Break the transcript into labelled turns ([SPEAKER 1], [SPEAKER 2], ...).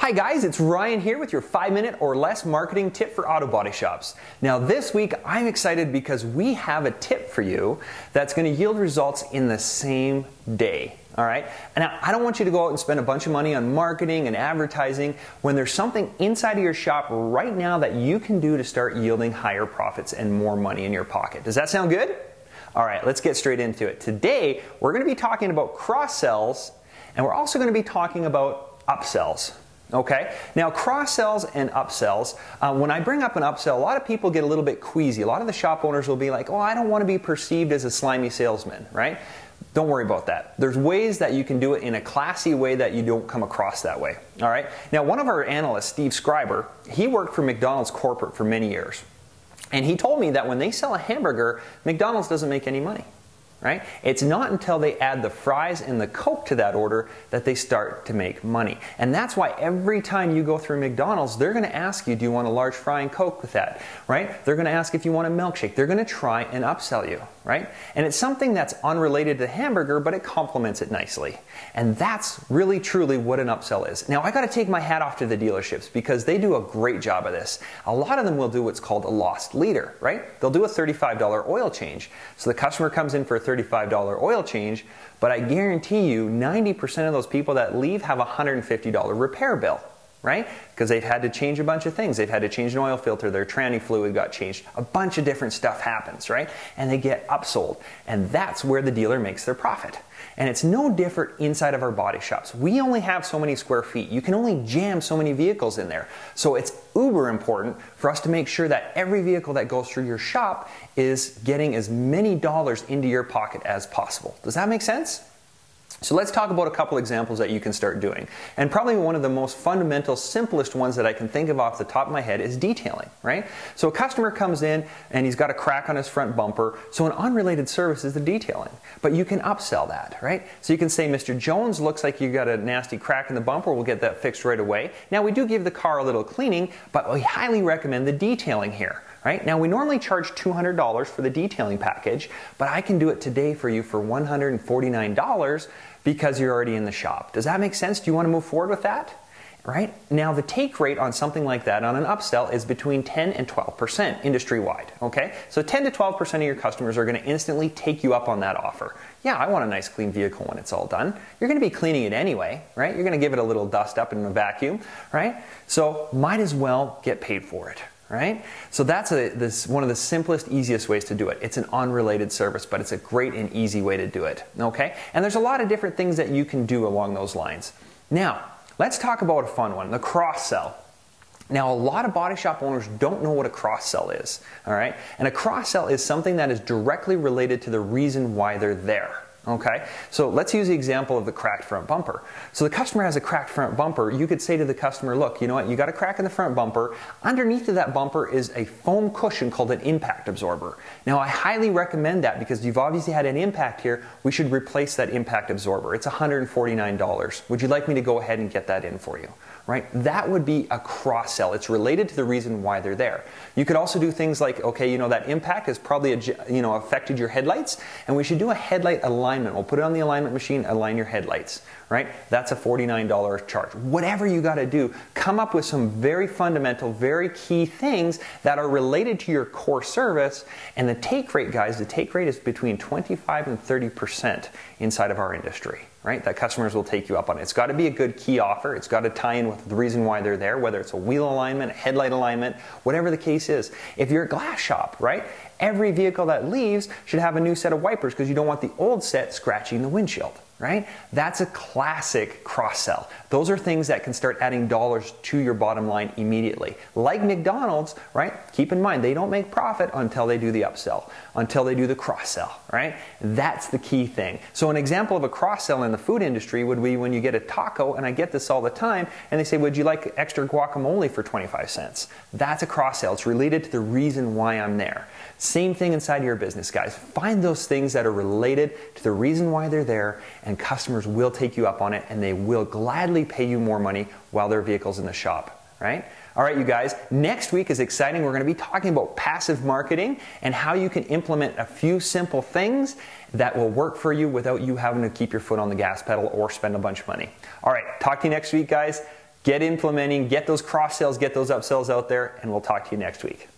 [SPEAKER 1] Hi guys, it's Ryan here with your 5-minute or less marketing tip for auto body shops. Now this week I'm excited because we have a tip for you that's going to yield results in the same day. Alright? And now I don't want you to go out and spend a bunch of money on marketing and advertising when there's something inside of your shop right now that you can do to start yielding higher profits and more money in your pocket. Does that sound good? Alright, let's get straight into it. Today we're going to be talking about cross-sells and we're also going to be talking about upsells. Okay, now cross-sells and upsells, when I bring up an upsell, a lot of people get a little bit queasy. A lot of the shop owners will be like, oh, I don't want to be perceived as a slimy salesman, right? Don't worry about that. There's ways that you can do it in a classy way that you don't come across that way. All right, now one of our analysts, Steve Scriber, he worked for McDonald's corporate for many years. And he told me that when they sell a hamburger, McDonald's doesn't make any money. Right? It's not until they add the fries and the Coke to that order that they start to make money. And that's why every time you go through McDonald's, they're going to ask you, do you want a large fry and Coke with that? Right? They're going to ask if you want a milkshake. They're going to try and upsell you. Right? And it's something that's unrelated to hamburger, but it complements it nicely. And that's really truly what an upsell is. Now I got to take my hat off to the dealerships because they do a great job of this. A lot of them will do what's called a lost leader. Right? They'll do a $35 oil change. So the customer comes in for a $35 oil change, but I guarantee you 90% of those people that leave have a $150 repair bill, right? Because they've had to change a bunch of things. They've had to change an oil filter, their tranny fluid got changed, a bunch of different stuff happens, right? And they get upsold, and that's where the dealer makes their profit. And it's no different inside of our body shops. We only have so many square feet. You can only jam so many vehicles in there. So it's uber important for us to make sure that every vehicle that goes through your shop is getting as many dollars into your pocket as possible. Does that make sense? So let's talk about a couple examples that you can start doing. And probably one of the most fundamental, simplest ones that I can think of off the top of my head is detailing, right? So a customer comes in and he's got a crack on his front bumper. So an unrelated service is the detailing. But you can upsell that, right? So you can say, Mr. Jones, looks like you got a nasty crack in the bumper. We'll get that fixed right away. Now we do give the car a little cleaning, but we highly recommend the detailing here. Right? Now we normally charge $200 for the detailing package, but I can do it today for you for $149 because you're already in the shop. Does that make sense? Do you want to move forward with that? Right? Now the take rate on something like that on an upsell is between 10 and 12% industry-wide. Okay? So 10 to 12% of your customers are going to instantly take you up on that offer. Yeah, I want a nice clean vehicle when it's all done. You're going to be cleaning it anyway, right? You're going to give it a little dust up in a vacuum, right? So might as well get paid for it. Right? So that's one of the simplest, easiest ways to do it. It's an unrelated service, but it's a great and easy way to do it. Okay? And there's a lot of different things that you can do along those lines. Now, let's talk about a fun one, the cross-sell. Now, a lot of body shop owners don't know what a cross-sell is. All right? And a cross-sell is something that is directly related to the reason why they're there. Okay, so let's use the example of the cracked front bumper. So the customer has a cracked front bumper. You could say to the customer, look, you know what, you got a crack in the front bumper. Underneath of that bumper is a foam cushion called an impact absorber. Now I highly recommend that because you've obviously had an impact here. We should replace that impact absorber. It's $149. Would you like me to go ahead and get that in for you? Right? That would be a cross-sell. It's related to the reason why they're there. You could also do things like, okay, you know, that impact has probably, affected your headlights, and we should do a headlight alignment. We'll put it on the alignment machine, align your headlights, right? That's a $49 charge. Whatever you got to do, come up with some very fundamental, very key things that are related to your core service. And the take rate, guys, the take rate is between 25 and 30% inside of our industry. Right? That customers will take you up on it. It's got to be a good key offer. It's got to tie in with the reason why they're there, whether it's a wheel alignment, a headlight alignment, whatever the case is. If you're a glass shop, right? Every vehicle that leaves should have a new set of wipers because you don't want the old set scratching the windshield. Right? That's a classic cross-sell. Those are things that can start adding dollars to your bottom line immediately. Like McDonald's, right? Keep in mind, they don't make profit until they do the upsell, until they do the cross-sell, right? That's the key thing. So an example of a cross-sell in the food industry would be when you get a taco, and I get this all the time, and they say, would you like extra guacamole for 25 cents? That's a cross-sell. It's related to the reason why I'm there. Same thing inside your business, guys. Find those things that are related to the reason why they're there, and customers will take you up on it, and they will gladly pay you more money while their vehicle's in the shop, right? All right, you guys, next week is exciting. We're going to be talking about passive marketing and how you can implement a few simple things that will work for you without you having to keep your foot on the gas pedal or spend a bunch of money. All right, talk to you next week, guys. get implementing, get those cross sales, get those upsells out there, and we'll talk to you next week.